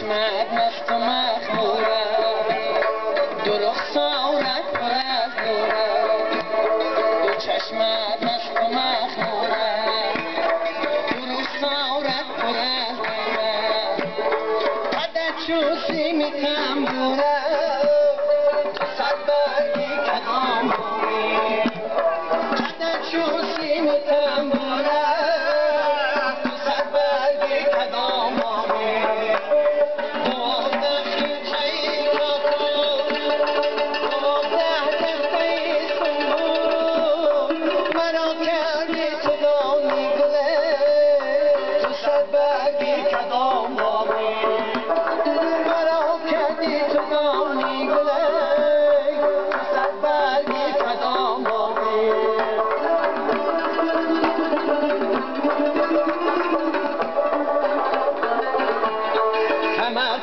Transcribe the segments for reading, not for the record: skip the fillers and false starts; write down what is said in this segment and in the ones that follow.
چشمت مست و مخموره دو رخسارت پر از نوره دو چشمت مست و مخموره دو رخسارت پر از نوره قدت چون سیم تنبوره تو صد برگی کدام بوری قدت چون سیم تنبوره تو صد برگی کدام بوری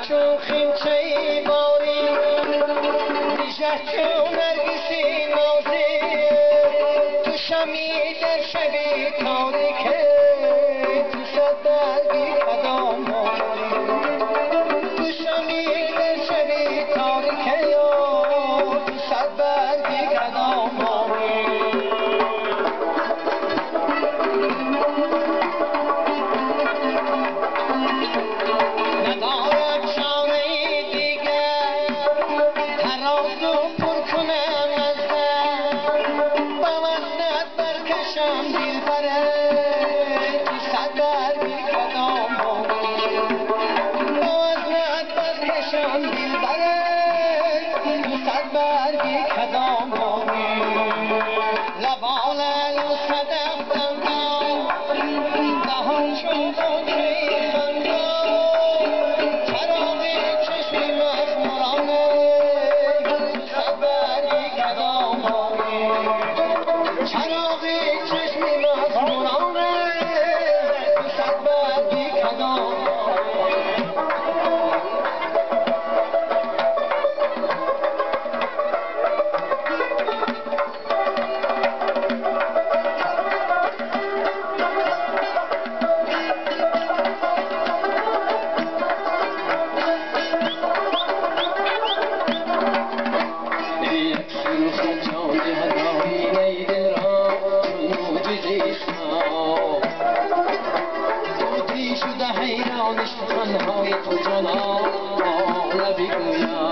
چون خیمچه باری ریشه چون نرگسی نازی تو شمی در شبی تاریکه تو صد برگی کدام باری تو شمی در شبی تاریکه تو صد برگی کدام باری سخنهای تو جانا لبی گویا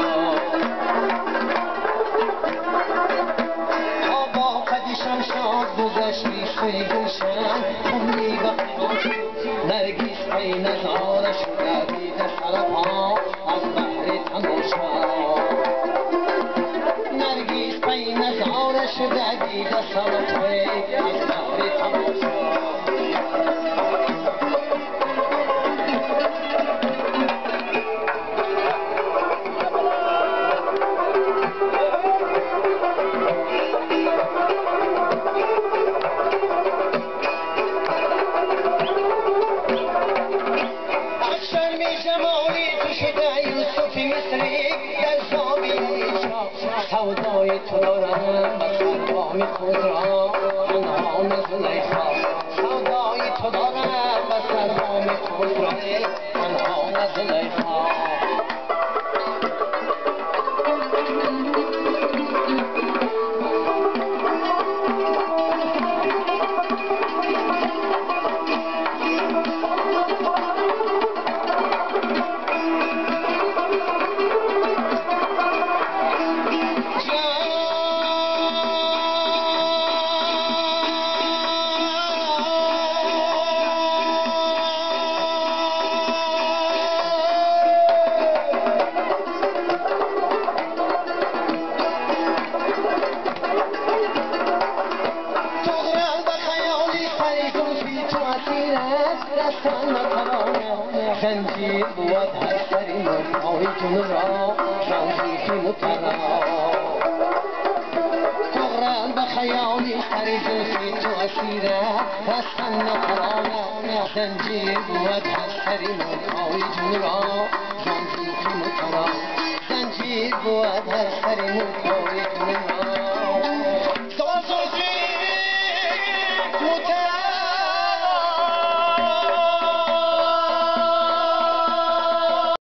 تا با قدیشم شاد گذشتی سوی گلشن عمری وقتی نرگیس پی نظاره شده دیده سرپا از بحر تماشا نرگیس پی نظاره شده دیده سرپا از بحر تماشا سودای تو دارم و سرگام خود را خانهان زلیخا سودای تو دارم و سرگام خود را خانهان زلیخا زنجیر بود هر سری مرهای جون را شانزیخی مطرا تغرل به خیالی سری جوزی تو اسیره رستن نترانه زنجیر بود هر سری مرهای جون را شانزیخی مطرا زنجیر بود هر سری مرهای جون را